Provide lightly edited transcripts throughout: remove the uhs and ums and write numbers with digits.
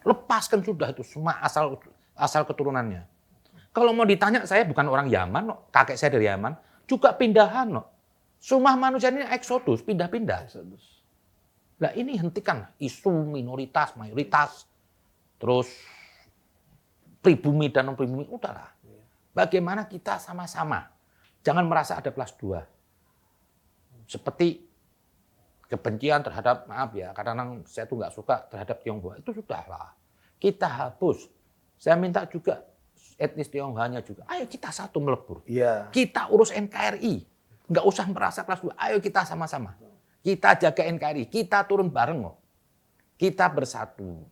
Lepaskan sudah itu semua asal keturunannya. Kalau mau ditanya, saya bukan orang Yaman, kakek saya dari Yaman, juga pindahan. Semua manusia ini eksodus, pindah-pindah. Nah ini hentikan isu minoritas, mayoritas, terus pribumi dan non-pribumi, udahlah. Bagaimana kita sama-sama, jangan merasa ada kelas 2. Seperti kebencian terhadap, maaf ya, kadang-kadang saya tuh nggak suka terhadap Tionghoa, itu sudahlah. Kita hapus. Saya minta juga etnis Tionghoanya juga, ayo kita satu melebur. Iya. Kita urus NKRI. Nggak usah merasa kelas 2, ayo kita sama-sama. Kita jaga NKRI, kita turun bareng kok. Kita bersatu.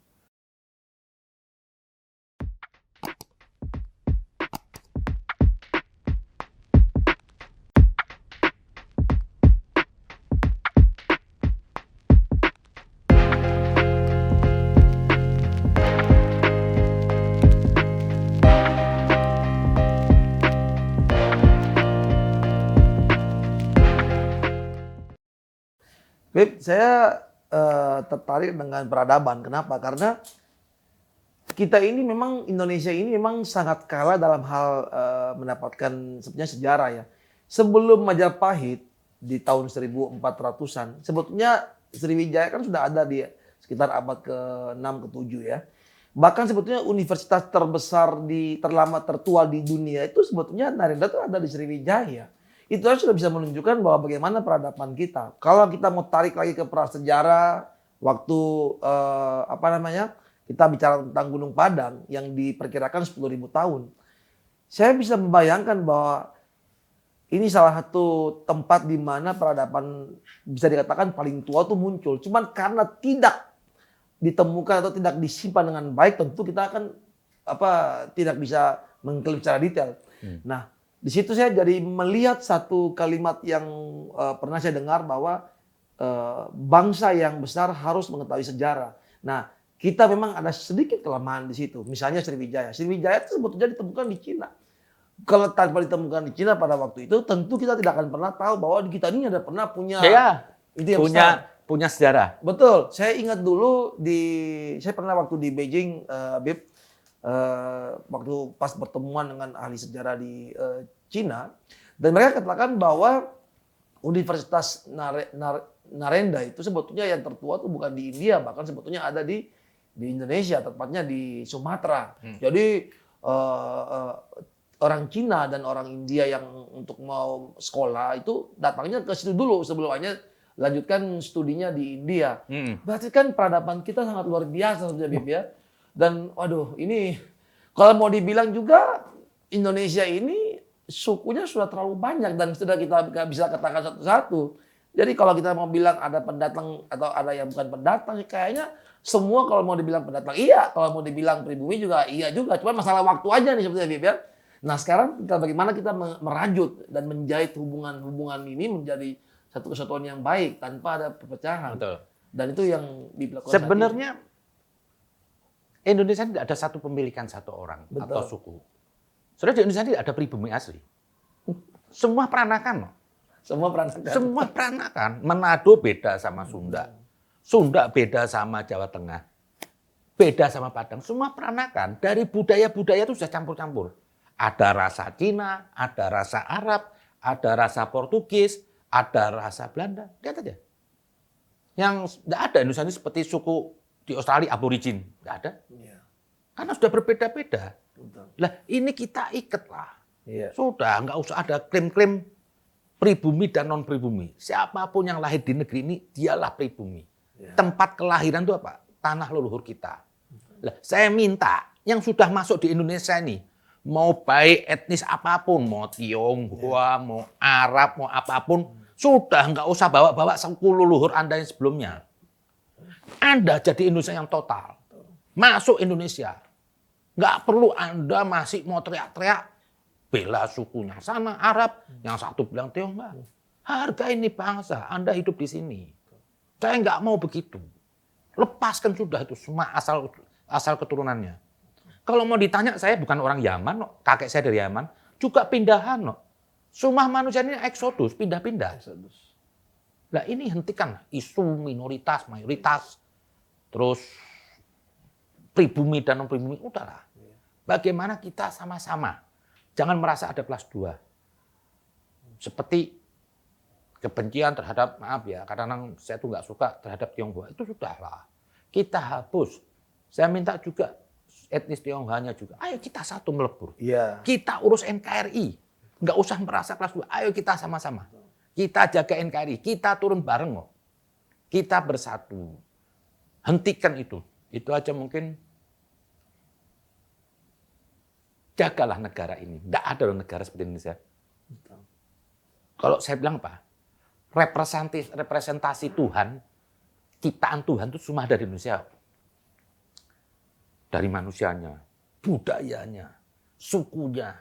Beb, saya tertarik dengan peradaban. Kenapa? Karena kita ini memang, Indonesia ini memang sangat kalah dalam hal mendapatkan sebenarnya sejarah ya. Sebelum Majapahit di tahun 1400-an, sebetulnya Sriwijaya kan sudah ada di sekitar abad ke-6 ke-7 ya. Bahkan sebetulnya universitas terbesar terlama tertua di dunia itu sebetulnya Narendra itu ada di Sriwijaya. Itu sudah bisa menunjukkan bahwa bagaimana peradaban kita. Kalau kita mau tarik lagi ke prasejarah, waktu kita bicara tentang Gunung Padang yang diperkirakan 10.000 tahun. Saya bisa membayangkan bahwa ini salah satu tempat di mana peradaban bisa dikatakan paling tua itu muncul. Cuman karena tidak ditemukan atau tidak disimpan dengan baik, tentu kita akan tidak bisa mengklaim secara detail. Nah, di situ saya jadi melihat satu kalimat yang pernah saya dengar bahwa bangsa yang besar harus mengetahui sejarah. Nah, kita memang ada sedikit kelemahan di situ. Misalnya Sriwijaya. Sriwijaya itu sebetulnya ditemukan di Cina. Kalau tanpa ditemukan di Cina pada waktu itu, tentu kita tidak akan pernah tahu bahwa kita ini ada pernah punya itu yang punya sejarah. Betul. Saya ingat dulu saya pernah waktu di Beijing, Bib, waktu pas pertemuan dengan ahli sejarah di Cina, dan mereka katakan bahwa Universitas Narendra itu sebetulnya yang tertua itu bukan di India, bahkan sebetulnya ada di Indonesia, tepatnya di Sumatera. Jadi orang Cina dan orang India yang untuk mau sekolah itu datangnya ke situ dulu sebelumnya lanjutkan studinya di India. Berarti kan peradaban kita sangat luar biasa sebenarnya, Bib ya. Dan waduh, ini kalau mau dibilang juga Indonesia ini sukunya sudah terlalu banyak dan sudah kita nggak bisa katakan satu-satu. Jadi kalau kita mau bilang ada pendatang atau ada yang bukan pendatang, kayaknya semua kalau mau dibilang pendatang iya, kalau mau dibilang pribumi juga iya juga. Cuma masalah waktu aja nih sebetulnya, Bib ya. Nah sekarang bagaimana kita merajut dan menjahit hubungan ini menjadi satu kesatuan yang baik tanpa ada perpecahan. Betul. Dan itu yang dilakukan. Sebenarnya Indonesia tidak ada satu pemilikan satu orang. Betul. Atau suku. Sebenarnya di Indonesia tidak ada pribumi asli. Semua peranakan. Semua peranakan. Manado beda sama Sunda. Sunda beda sama Jawa Tengah. Beda sama Padang. Semua peranakan. Dari budaya-budaya itu sudah campur-campur. Ada rasa Cina, ada rasa Arab, ada rasa Portugis, ada rasa Belanda. Lihat aja. Yang tidak ada Indonesia ini seperti suku di Australia aborigin. Tidak ada. Ya. Karena sudah berbeda-beda. Lah ini kita ikat lah. Ya. Sudah, nggak usah ada klaim-klaim pribumi dan non-pribumi. Siapapun yang lahir di negeri ini, dialah pribumi. Ya. Tempat kelahiran itu apa? Tanah leluhur kita. Lah, saya minta yang sudah masuk di Indonesia ini, mau baik etnis apapun, mau Tionghoa, mau Arab, mau apapun, sudah nggak usah bawa-bawa suku leluhur Anda yang sebelumnya. Anda jadi Indonesia yang total. Masuk Indonesia. Nggak perlu Anda masih mau teriak-teriak bela sukunya sana Arab, yang satu bilang Tionghoa. Harga ini bangsa, Anda hidup di sini. Saya nggak mau begitu. Lepaskan sudah itu semua asal keturunannya. Kalau mau ditanya, saya bukan orang Yaman, kakek saya dari Yaman, juga pindahan. Semua manusia ini eksodus, pindah-pindah. Nah ini hentikan isu minoritas, mayoritas, terus pribumi dan non pribumi, udahlah. Bagaimana kita sama-sama, jangan merasa ada kelas 2. Seperti kebencian terhadap, maaf ya, kadang-kadang saya tuh nggak suka terhadap Tionghoa, itu sudahlah. Kita hapus. Saya minta juga etnis Tionghoanya juga, ayo kita satu melebur. Iya. Kita urus NKRI, nggak usah merasa kelas 2, ayo kita sama-sama. Kita jaga NKRI, kita turun bareng kok. Kita bersatu. Hentikan itu. Itu aja mungkin. Jagalah negara ini. Nggak ada negara seperti Indonesia. Kalau saya bilang apa? Representasi Tuhan, ciptaan Tuhan itu semua dari Indonesia. Dari manusianya, budayanya, sukunya,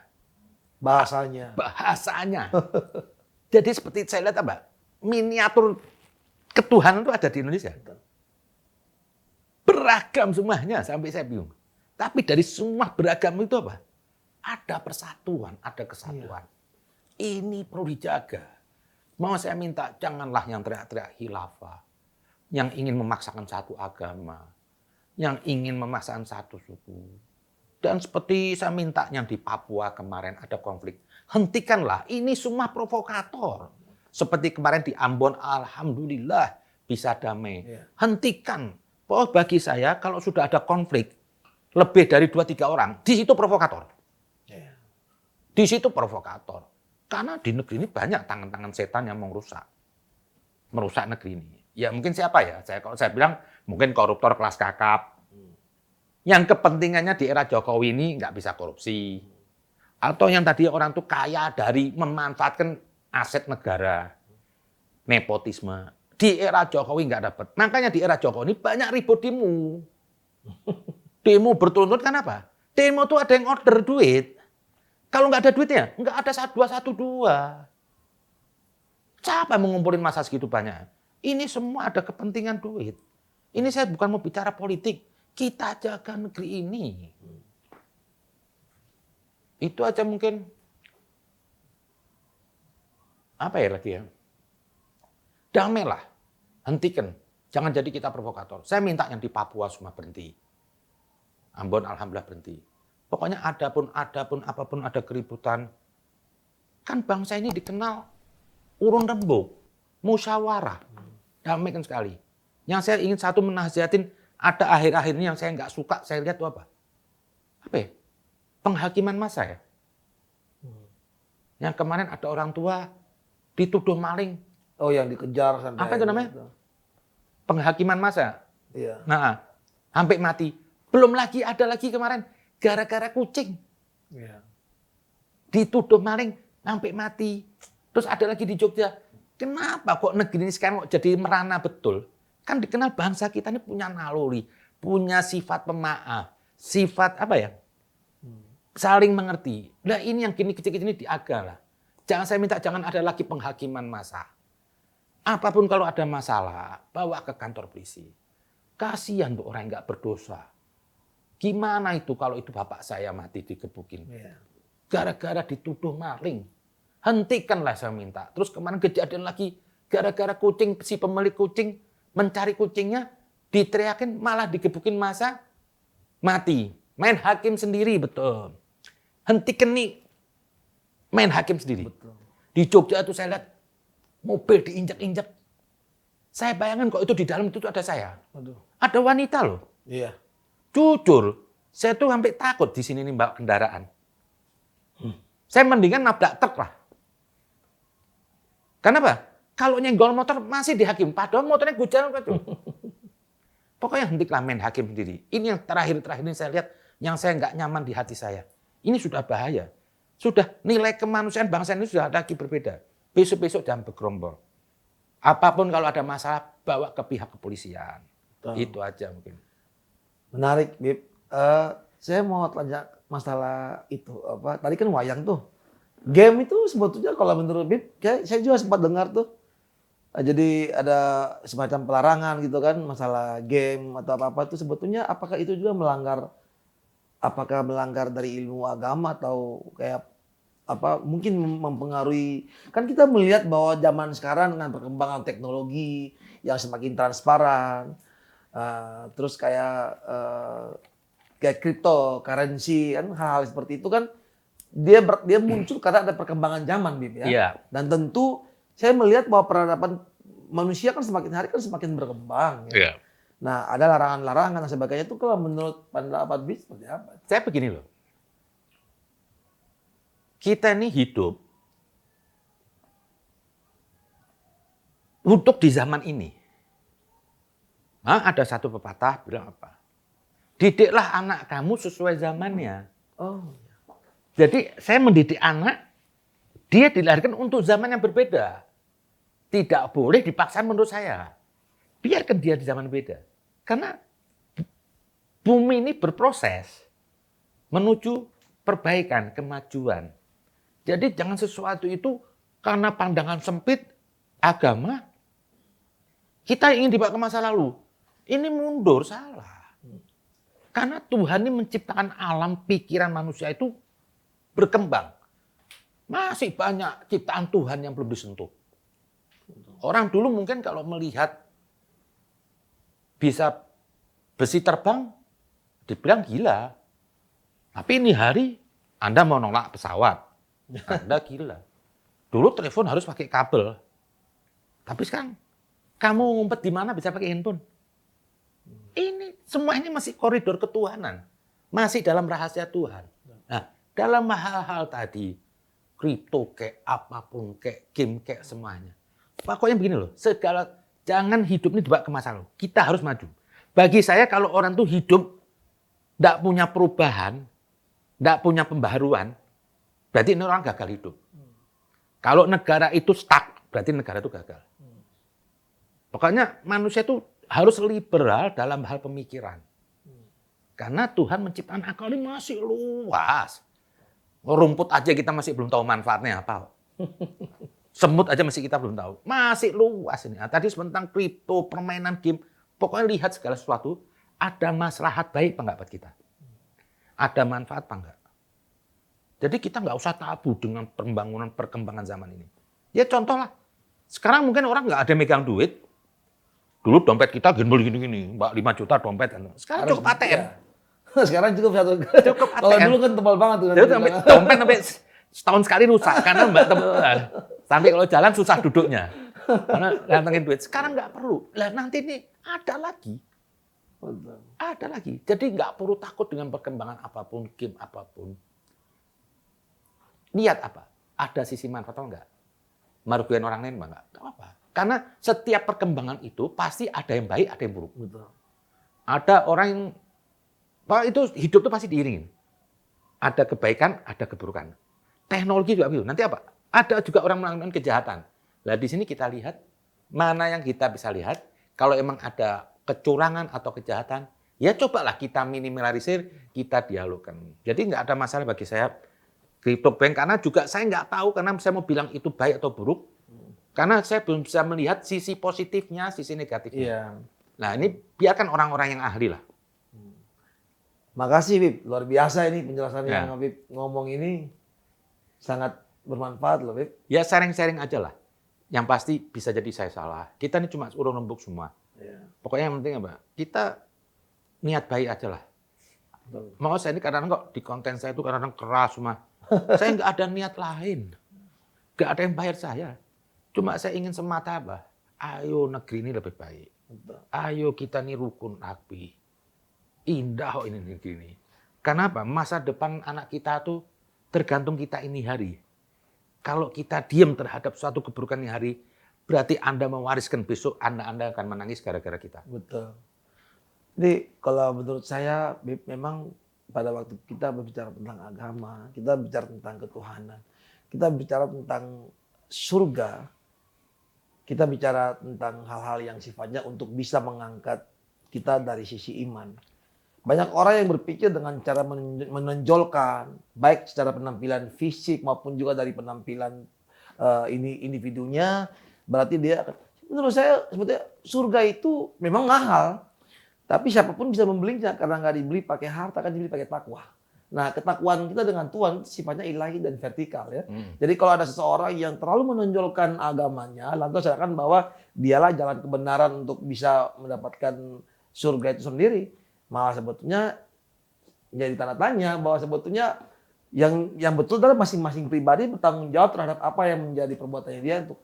bahasanya. Jadi seperti saya lihat apa? Miniatur ketuhanan itu ada di Indonesia. Beragam semuanya sampai saya bingung. Tapi dari semua beragam itu apa? Ada persatuan, ada kesatuan. Ini perlu dijaga. Mau saya minta janganlah yang teriak-teriak khilafah, yang ingin memaksakan satu agama, yang ingin memaksakan satu suku. Dan seperti saya minta yang di Papua kemarin ada konflik. Hentikanlah, ini semua provokator. Seperti kemarin di Ambon, alhamdulillah bisa damai. Hentikan. Oh, bagi saya kalau sudah ada konflik, lebih dari 2-3 orang, di situ provokator. Di situ provokator. Karena di negeri ini banyak tangan-tangan setan yang mau merusak negeri ini. Ya mungkin siapa ya? Kalau saya bilang mungkin koruptor kelas kakap. Yang kepentingannya di era Jokowi ini nggak bisa korupsi. Atau yang tadi orang tuh kaya dari memanfaatkan aset negara. Nepotisme. Di era Jokowi nggak dapat. Makanya di era Jokowi ini banyak ribut demo. Demo berturut-turut kan apa? Demo tuh ada yang order duit. Kalau nggak ada duitnya, nggak ada 1212. Siapa yang mengumpulin massa segitu banyak? Ini semua ada kepentingan duit. Ini saya bukan mau bicara politik. Kita jaga negeri ini. Itu aja mungkin. Apa ya lagi ya? Damailah. Hentikan. Jangan jadi kita provokator. Saya minta yang di Papua semua berhenti. Ambon alhamdulillah berhenti. Pokoknya apapun ada keributan. Kan bangsa ini dikenal urun rembuk, musyawarah, damai kan sekali. Yang saya ingin satu menasihatin, ada akhir-akhir ini yang saya nggak suka, saya lihat itu apa? Apa ya? Penghakiman massa ya. Yang kemarin ada orang tua dituduh maling. Oh, yang dikejar sampai. Apa itu namanya? Itu. Penghakiman massa. Iya. Nah, sampai mati. Belum lagi ada lagi kemarin gara-gara kucing. Iya. Dituduh maling sampai mati. Terus ada lagi di Jogja. Kenapa kok negeri ini sekarang kok jadi merana betul? Kan dikenal bangsa kita ini punya naluri, punya sifat pemaaf, sifat apa ya? Saling mengerti. Nah ini yang gini kecil-kecil ini diagalah. Jangan saya minta jangan ada lagi penghakiman massa. Apapun kalau ada masalah, bawa ke kantor polisi. Kasihan tuh orang yang nggak berdosa. Gimana itu kalau itu bapak saya mati digebukin? Gara-gara dituduh maling. Hentikanlah saya minta. Terus kemarin kejadian lagi, gara-gara kucing, si pemilik kucing mencari kucingnya, diteriakin malah digebukin massa, mati. Main hakim sendiri, betul. Hentikan nih, main hakim sendiri. Betul. Di Jogja itu saya lihat, mobil diinjak-injak. Saya bayangkan kok itu di dalam itu ada saya. Aduh. Ada wanita loh. Iya. Jujur, saya tuh sampai takut di sini nih bawa kendaraan. Saya mendingan nabrak truk lah. Kenapa? Kalau nyenggol motor masih dihakim, padahal motornya gue jalan gitu. Pokoknya hentilah main hakim sendiri. Ini yang terakhir-terakhir ini saya lihat, yang saya nggak nyaman di hati saya. Ini sudah bahaya. Sudah nilai kemanusiaan bangsa ini sudah lagi berbeda. Besok-besok jangan bergerombol. Apapun kalau ada masalah, bawa ke pihak kepolisian. Itu aja mungkin. Menarik, Bib. Saya mau tanya masalah itu. Tadi kan wayang tuh. Game itu sebetulnya kalau menurut Bib, saya juga sempat dengar tuh. Jadi ada semacam pelarangan gitu kan, masalah game atau apa-apa itu sebetulnya apakah itu juga melanggar dari ilmu agama atau kayak apa mungkin mempengaruhi, kan kita melihat bahwa zaman sekarang dengan perkembangan teknologi yang semakin transparan, terus kayak kayak cryptocurrency kan hal-hal seperti itu kan dia muncul karena ada perkembangan zaman, Bib ya. Iya. Dan tentu saya melihat bahwa peradaban manusia kan semakin hari kan semakin berkembang. Ya. Iya. Nah, ada larangan-larangan dan sebagainya itu kalau menurut pendapat Bib seperti apa? Saya begini loh. Kita ini hidup untuk di zaman ini. Nah, ada satu pepatah bilang apa? Didiklah anak kamu sesuai zamannya. Oh. Jadi saya mendidik anak, dia dilahirkan untuk zaman yang berbeda. Tidak boleh dipaksa menurut saya. Biarkan dia di zaman beda. Karena bumi ini berproses menuju perbaikan, kemajuan. Jadi jangan sesuatu itu karena pandangan sempit agama, kita ingin dibawa ke masa lalu. Ini mundur, salah. Karena Tuhan ini menciptakan alam pikiran manusia itu berkembang. Masih banyak ciptaan Tuhan yang belum disentuh. Orang dulu mungkin kalau melihat bisa besi terbang, dibilang gila. Tapi ini hari Anda mau nolak pesawat, Anda gila. Dulu telepon harus pakai kabel. Tapi sekarang kamu ngumpet di mana bisa pakai handphone. Ini semua ini masih koridor ketuhanan. Masih dalam rahasia Tuhan. Nah, dalam hal-hal tadi, kripto kayak apapun, kayak game kayak semuanya. Pokoknya begini loh, jangan hidup ini dibawa ke masa lalu. Kita harus maju. Bagi saya kalau orang tuh hidup tidak punya perubahan, tidak punya pembaharuan, berarti ini orang gagal hidup. Kalau negara itu stuck, berarti negara itu gagal. Pokoknya manusia itu harus liberal dalam hal pemikiran. Karena Tuhan menciptakan akal ini masih luas. Rumput aja kita masih belum tahu manfaatnya apa. Semut aja masih kita belum tahu. Masih luas ini. Nah, tadi tentang kripto, permainan game. Pokoknya lihat segala sesuatu. Ada maslahat baik apa enggak buat kita? Ada manfaat apa enggak? Jadi kita nggak usah tabu dengan pembangunan perkembangan zaman ini. Ya contoh lah. Sekarang mungkin orang nggak ada megang duit. Dulu dompet kita gembel gini-gini. 5 juta dompet. Sekarang cukup ATM. Ya. Sekarang cukup satu. Cukup ATM. Kalau dulu kan tebal banget tuh. Dompet sampai setahun sekali rusak karena mbak tebelan. Sampai kalau jalan susah duduknya. Karena ngantongin duit. Sekarang nggak perlu. Lah nanti nih ada lagi. Ada lagi. Jadi nggak perlu takut dengan perkembangan apapun, game apapun. Lihat apa? Ada sisi manfaat atau enggak? Merugikan orang lain enggak? Enggak apa-apa. Karena setiap perkembangan itu pasti ada yang baik, ada yang buruk. Betul. Ada orang yang itu hidup itu pasti diiringin. Ada kebaikan, ada keburukan. Teknologi juga begitu. Nanti apa? Ada juga orang melakukan kejahatan. Nah, di sini kita lihat mana yang kita bisa lihat. Kalau emang ada kecurangan atau kejahatan, ya cobalah kita minimalisir, kita dialogkan. Jadi nggak ada masalah bagi saya crypto bank karena juga saya nggak tahu karena saya mau bilang itu baik atau buruk. Karena saya belum bisa melihat sisi positifnya, sisi negatifnya. Iya. Nah ini biarkan orang-orang yang ahli lah. Makasih Bib, luar biasa ini penjelasan Ya. yang Bib ngomong ini sangat bermanfaat loh Bib. Ya sharing-sharing aja lah. Yang pasti bisa jadi saya salah. Kita ini cuma urung rembuk semua. Ya. Pokoknya yang penting apa? Kita niat baik aja lah. Mau saya ini kadang-kadang kok di konten saya itu kadang-kadang keras semua. Saya nggak ada niat lain. Nggak ada yang bayar saya. Cuma saya ingin semata apa? Ayo negeri ini lebih baik. Ayo kita ini rukun rapi. Indah kok ini negeri ini. Kenapa? Masa depan anak kita tuh tergantung kita ini hari. Kalau kita diam terhadap suatu keburukan ini hari, berarti Anda mewariskan besok Anda akan menangis gara-gara kita. Betul. Jadi kalau menurut saya Bib, memang pada waktu kita berbicara tentang agama, kita bicara tentang ketuhanan, kita bicara tentang surga, kita bicara tentang hal-hal yang sifatnya untuk bisa mengangkat kita dari sisi iman. Banyak orang yang berpikir dengan cara menonjolkan, baik secara penampilan fisik maupun juga dari penampilan ini individunya, berarti dia akan. Menurut saya sebetulnya surga itu memang mahal, tapi siapapun bisa membelinya karena nggak dibeli pakai harta, kan dibeli pakai takwa. Nah, ketakwaan kita dengan Tuhan sifatnya ilahi dan vertikal ya. Jadi kalau ada seseorang yang terlalu menonjolkan agamanya, lantas seakan bahwa dialah jalan kebenaran untuk bisa mendapatkan surga itu sendiri. Malah sebetulnya menjadi tanda tanya bahwa sebetulnya yang betul adalah masing-masing pribadi bertanggung jawab terhadap apa yang menjadi perbuatannya dia untuk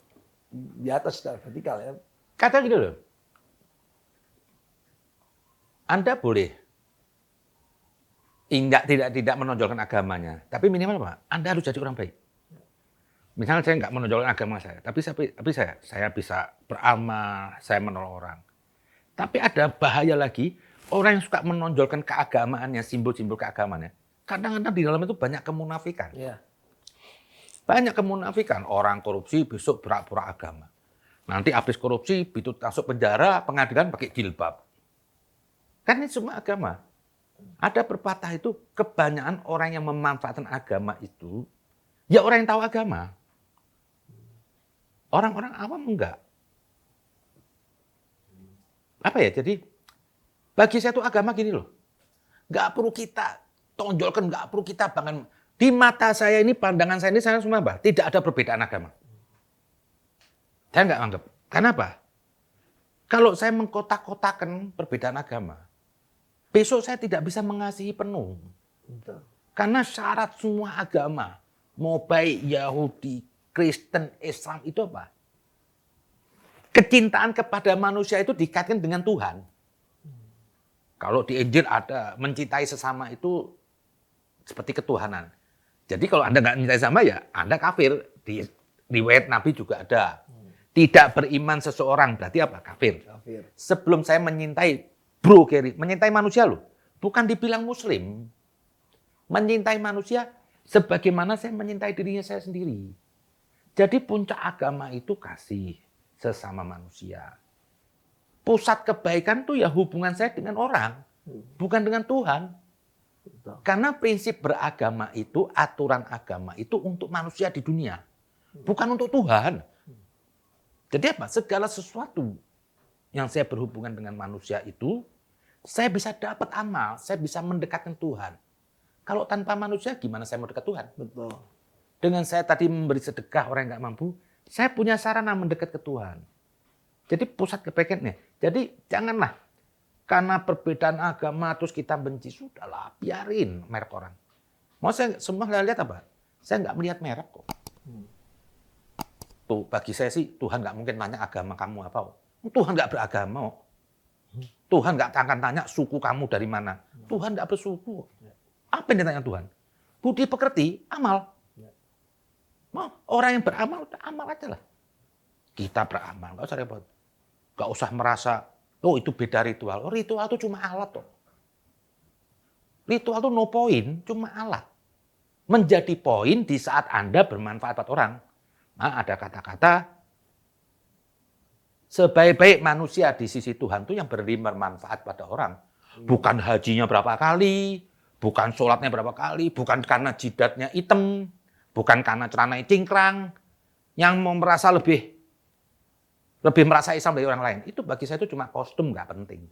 di atas secara vertikal ya. Kata gitu loh. Anda boleh tidak menonjolkan agamanya, tapi minimal apa? Anda harus jadi orang baik. Misalnya saya nggak menonjolkan agama saya, tapi saya bisa beramal, saya menolong orang. Tapi ada bahaya lagi, orang yang suka menonjolkan keagamaannya, simbol-simbol keagamaannya. Kadang-kadang di dalam itu banyak kemunafikan. Iya. Banyak kemunafikan. Orang korupsi besok pura-pura agama. Nanti habis korupsi, itu masuk penjara, pengadilan pakai jilbab. Kan ini semua agama. Ada pepatah itu, kebanyakan orang yang memanfaatkan agama itu, ya orang yang tahu agama. Orang-orang awam enggak. Apa ya, jadi bagi saya itu agama gini loh. Enggak perlu kita tonjolkan, enggak perlu kita bangun. Di mata saya ini, pandangan saya ini, saya semua apa? Tidak ada perbedaan agama. Saya enggak anggap. Kenapa? Kalau saya mengkotak-kotakan perbedaan agama, besok saya tidak bisa mengasihi penuh. Karena syarat semua agama, mau baik Yahudi, Kristen, Islam itu apa? Kecintaan kepada manusia itu dikaitkan dengan Tuhan. Kalau di Injil ada mencintai sesama itu seperti ketuhanan. Jadi kalau Anda nggak mencintai sama ya Anda kafir. Di riwayat Nabi juga ada. Tidak beriman seseorang berarti apa? Kafir. Sebelum saya menyintai Bro Gary, menyintai manusia loh. Bukan dibilang muslim. Mencintai manusia sebagaimana saya menyintai dirinya saya sendiri. Jadi puncak agama itu kasih sesama manusia. Pusat kebaikan tuh ya hubungan saya dengan orang, bukan dengan Tuhan. Karena prinsip beragama itu, aturan agama itu untuk manusia di dunia, bukan untuk Tuhan. Jadi apa? Segala sesuatu yang saya berhubungan dengan manusia itu, saya bisa dapat amal, saya bisa mendekatkan Tuhan. Kalau tanpa manusia, gimana saya mau dekat Tuhan? Betul. Dengan saya tadi memberi sedekah orang yang nggak mampu, saya punya sarana mendekat ke Tuhan. Jadi pusat kebaikannya. Jadi janganlah karena perbedaan agama terus kita benci, sudahlah biarin merek orang. Mau saya semua lihat apa? Saya nggak melihat merek kok. Tuh bagi saya sih Tuhan nggak mungkin nanya agama kamu apa. Tuhan nggak beragama. Tuhan nggak akan tanya suku kamu dari mana. Tuhan nggak bersuku. Apa yang ditanya Tuhan? Budi pekerti, amal. Orang yang beramal, amal aja lah. Kita beramal, nggak usah repot. Nggak usah merasa, oh itu beda ritual. Oh, ritual itu cuma alat toh. Ritual itu no point, cuma alat. Menjadi poin di saat Anda bermanfaat buat orang. Nah, ada kata-kata, sebaik-baik manusia di sisi Tuhan itu yang beri bermanfaat pada orang. Bukan hajinya berapa kali, bukan sholatnya berapa kali, bukan karena jidatnya hitam, bukan karena celananya cingkrang, yang mau merasa lebih merasa Islam dari orang lain. Itu bagi saya itu cuma kostum, nggak penting.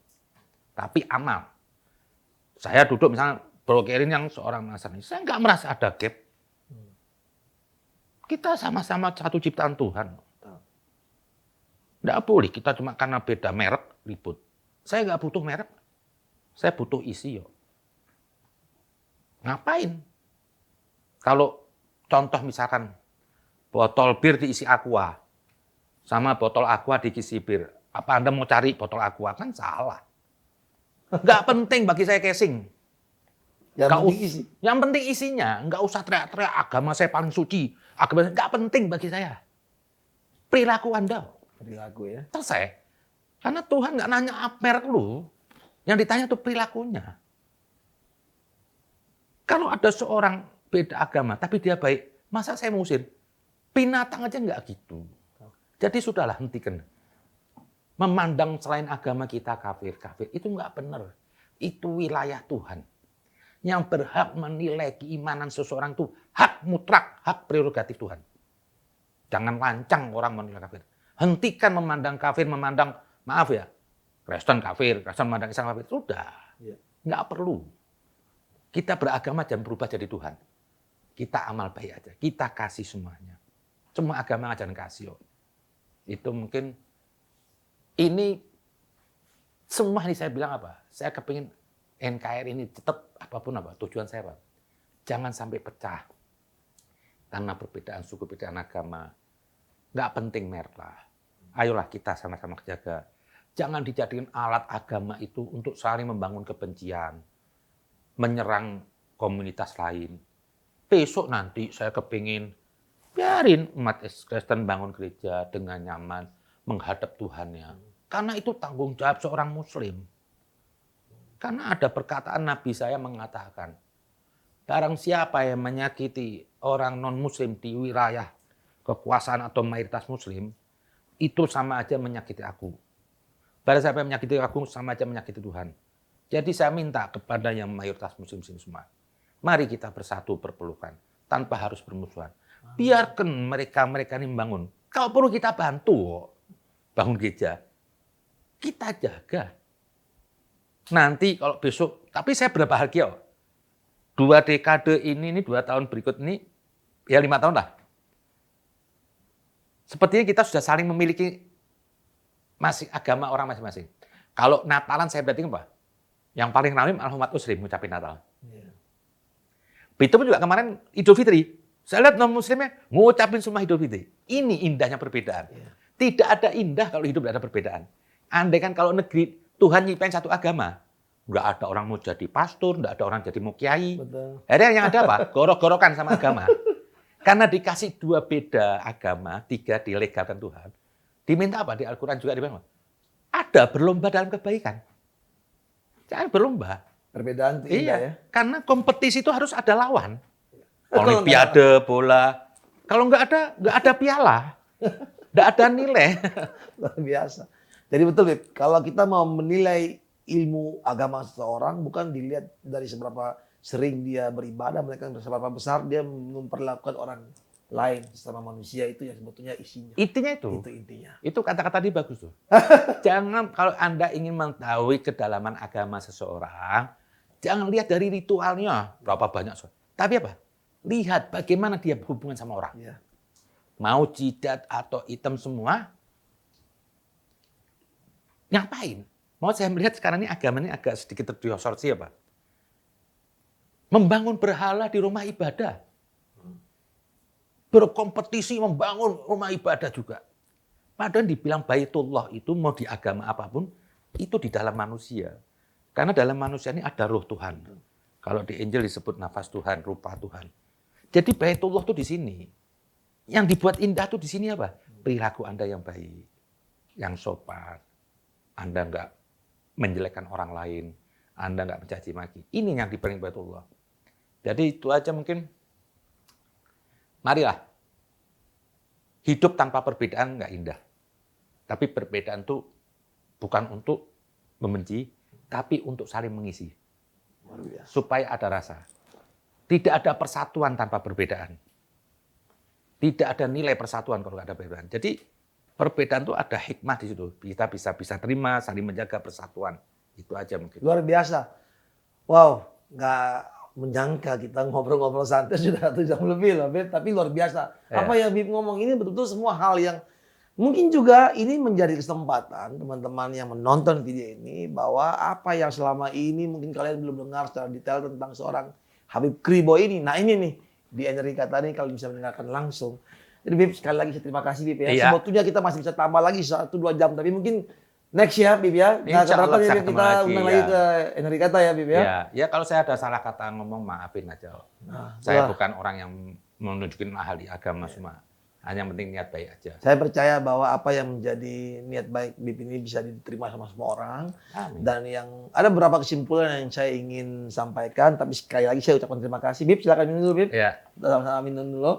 Tapi amal. Saya duduk misalnya brokerin yang seorang Nasrani, saya nggak merasa ada gap. Kita sama-sama satu ciptaan Tuhan. Nggak boleh kita cuma karena beda merek ribut. Saya nggak butuh merek, saya butuh isi yo. Ngapain? Kalau contoh misalkan botol bir diisi aqua, sama botol aqua diisi bir. Apa Anda mau cari botol aqua? Kan salah. Nggak penting bagi saya casing. Yang penting isinya. Nggak usah teriak-teriak agama saya paling suci. Agama saya nggak penting bagi saya. Perilaku Anda. Perilaku ya. Selesai. Karena Tuhan nggak nanya merek lu. Yang ditanya tuh perilakunya. Kalau ada seorang beda agama, tapi dia baik, masa saya mau usir? Binatang aja nggak gitu. Jadi sudahlah hentikan. Memandang selain agama kita kafir, itu nggak benar. Itu wilayah Tuhan. Yang berhak menilai keimanan seseorang itu hak mutlak, hak prerogatif Tuhan. Jangan lancang orang menilai kafir. Hentikan memandang kafir, memandang, maaf ya, Kristen kafir, Kristen memandang Islam kafir. Sudah, nggak perlu. Kita beragama jangan berubah jadi Tuhan. Kita amal baik aja, kita kasih semuanya. Semua agama ngajarin kasih. Itu mungkin, ini semua ini saya bilang apa? Saya kepingin NKRI ini tetap apapun tujuan saya, Pak. Jangan sampai pecah karena perbedaan suku, perbedaan agama. Nggak penting merek lah. Ayolah kita sama-sama jaga. Jangan dijadikan alat agama itu untuk saling membangun kebencian, menyerang komunitas lain. Besok nanti saya kepingin biarin umat Kristen bangun gereja dengan nyaman, menghadap Tuhannya. Karena itu tanggung jawab seorang Muslim. Karena ada perkataan Nabi saya mengatakan, barang siapa yang menyakiti orang non-Muslim di wilayah kekuasaan atau mayoritas Muslim, itu sama aja menyakiti aku. Barang siapa yang menyakiti aku, sama aja menyakiti Tuhan. Jadi saya minta kepada yang mayoritas Muslim semua, mari kita bersatu berpelukan, tanpa harus bermusuhan. Biarkan mereka-mereka ini membangun. Kalau perlu kita bantu, bangun gereja, kita jaga. Nanti kalau besok, tapi saya berapa bahagia. 2 dekade ini 2 tahun berikut ini, ya 5 tahun lah. Sepertinya kita sudah saling memiliki agama orang masing-masing. Kalau Natalan saya berarti apa? Yang paling ramai malah umat Muslim ngucapin Natal. Itu pun juga kemarin Idul Fitri. Saya lihat non-Muslimnya ngucapin semua Idul Fitri. Ini indahnya perbedaan. Tidak ada indah kalau hidup tidak ada perbedaan. Andai kan kalau negeri Tuhan nyiptain satu agama, nggak ada orang mau jadi pastor, nggak ada orang jadi mau kiai. Akhirnya yang ada apa? Gorok-gorokan sama agama. Karena dikasih 2 beda agama, 3 dilegalkan Tuhan. Diminta apa? Di Al-Quran juga dibilang, ada berlomba dalam kebaikan. Jangan berlomba. Perbedaan itu indah ya. Karena kompetisi itu harus ada lawan. Olimpiade, bola. Kalau nggak ada piala. Nggak ada nilai. Luar biasa. Jadi betul, Bib. Kalau kita mau menilai ilmu agama seseorang, bukan dilihat dari seberapa sering dia beribadah, mereka seberapa besar dia memperlakukan orang lain sesama manusia, itu yang sebetulnya isinya. Intinya itu. Itu intinya. Itu kata-kata tadi bagus tuh. Jangan, kalau Anda ingin mengetahui kedalaman agama seseorang, jangan lihat dari ritualnya berapa banyak. Tapi apa? Lihat bagaimana dia berhubungan sama orang. Ya. Mau jidat atau hitam semua, ngapain? Mau saya melihat sekarang ini agama ini agak sedikit terdistorsi ya Pak. Membangun berhala di rumah ibadah. Berkompetisi membangun rumah ibadah juga. Padahal dibilang Baitullah itu mau di agama apapun, itu di dalam manusia. Karena dalam manusia ini ada roh Tuhan. Kalau di Injil disebut nafas Tuhan, rupa Tuhan. Jadi Baitullah itu di sini. Yang dibuat indah itu di sini apa? Perilaku Anda yang baik, yang sopan. Anda enggak menjelekkan orang lain, Anda enggak mencaci maki. Ini yang diberi Baitullah. Jadi itu aja mungkin. Marilah. Hidup tanpa perbedaan enggak indah. Tapi perbedaan itu bukan untuk membenci, tapi untuk saling mengisi. Supaya ada rasa. Tidak ada persatuan tanpa perbedaan. Tidak ada nilai persatuan kalau nggak ada perbedaan. Jadi perbedaan itu ada hikmah di situ. Kita bisa terima, saling menjaga persatuan. Itu aja mungkin. Luar biasa. Wow, nggak menyangka kita ngobrol-ngobrol santai sudah 1 jam lebih loh, Bib. Tapi luar biasa. Apa yang Bib ngomong ini betul-betul semua hal yang mungkin juga ini menjadi kesempatan teman-teman yang menonton video ini, bahwa apa yang selama ini mungkin kalian belum dengar secara detail tentang seorang Habib Kribo ini. Nah ini nih, di Energi Kata ini kalau bisa mendengarkan langsung. Jadi Bib, sekali lagi saya terima kasih Bib ya. Iya. Sebetulnya kita masih bisa tambah lagi 1-2 jam, tapi mungkin next ya Bib ya. Nah, keberatan ya Bib, kita undang lagi ke Energi Kata ya Bib ya. Ya, kalau saya ada salah kata ngomong, maafin aja. Nah, saya bukan orang yang menunjukin ahli agama semua. Hanya yang penting niat baik aja. Saya percaya bahwa apa yang menjadi niat baik Bib ini bisa diterima sama semua orang. Amin. Dan yang ada beberapa kesimpulan yang saya ingin sampaikan, tapi sekali lagi saya ucapkan terima kasih. Bib, silakan minum dulu Bib. Ya. Sama-sama minum dulu.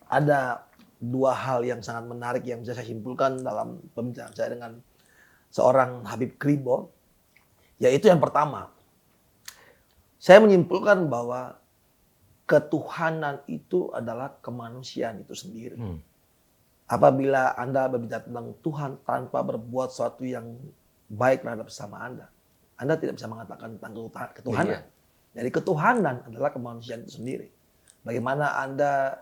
Ada 2 hal yang sangat menarik yang bisa saya simpulkan dalam pembicaraan saya dengan seorang Habib Kribo. Yaitu yang pertama, saya menyimpulkan bahwa ketuhanan itu adalah kemanusiaan itu sendiri. Apabila Anda berbicara tentang Tuhan tanpa berbuat sesuatu yang baik terhadap sesama Anda tidak bisa mengatakan tentang ketuhanan. Jadi ketuhanan adalah kemanusiaan itu sendiri. Bagaimana Anda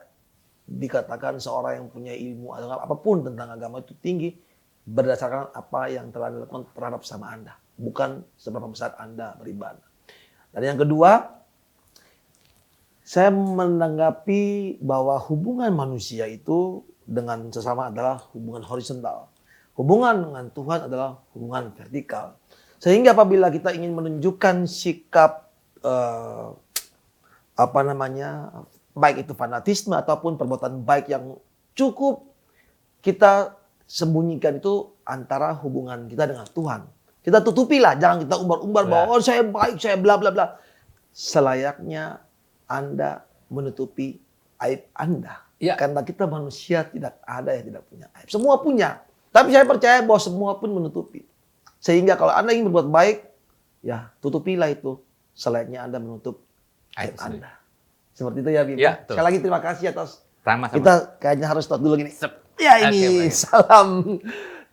dikatakan seorang yang punya ilmu atau apapun tentang agama itu tinggi, berdasarkan apa yang telah dilakukan terhadap sama Anda, bukan seberapa besar Anda beribadah. Dan yang kedua, saya menanggapi bahwa hubungan manusia itu dengan sesama adalah hubungan horizontal. Hubungan dengan Tuhan adalah hubungan vertikal. Sehingga apabila kita ingin menunjukkan sikap baik itu fanatisme ataupun perbuatan baik yang cukup kita sembunyikan itu antara hubungan kita dengan Tuhan. Kita tutupilah, jangan kita umbar-umbar bahwa oh, saya baik, saya bla bla bla. Selayaknya Anda menutupi aib Anda. Ya. Karena kita manusia tidak ada yang tidak punya aib. Semua punya. Tapi saya percaya bahwa semua pun menutupi. Sehingga kalau Anda ingin berbuat baik, ya tutupilah itu. Selayaknya Anda menutup aib Anda. Seperti itu ya, Bim. Ya, sekali lagi terima kasih atas. Sama-sama. Kita kayaknya harus stop dulu gini. Ya ini salam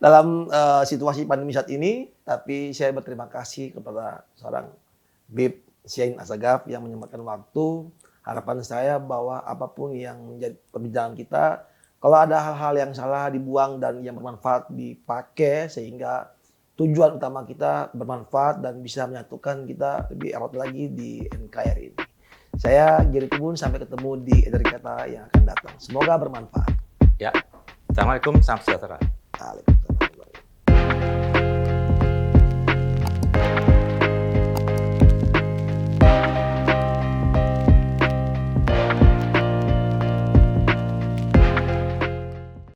dalam situasi pandemi saat ini. Tapi saya berterima kasih kepada seorang Bib Syain Assagaf yang menyempatkan waktu. Harapan saya bahwa apapun yang menjadi perbincangan kita, kalau ada hal-hal yang salah dibuang dan yang bermanfaat dipakai sehingga tujuan utama kita bermanfaat dan bisa menyatukan kita lebih erat lagi di NKRI ini. Saya Giri Tubun, sampai ketemu di edari kata yang akan datang. Semoga bermanfaat. Ya. Assalamualaikum, salam sejahtera.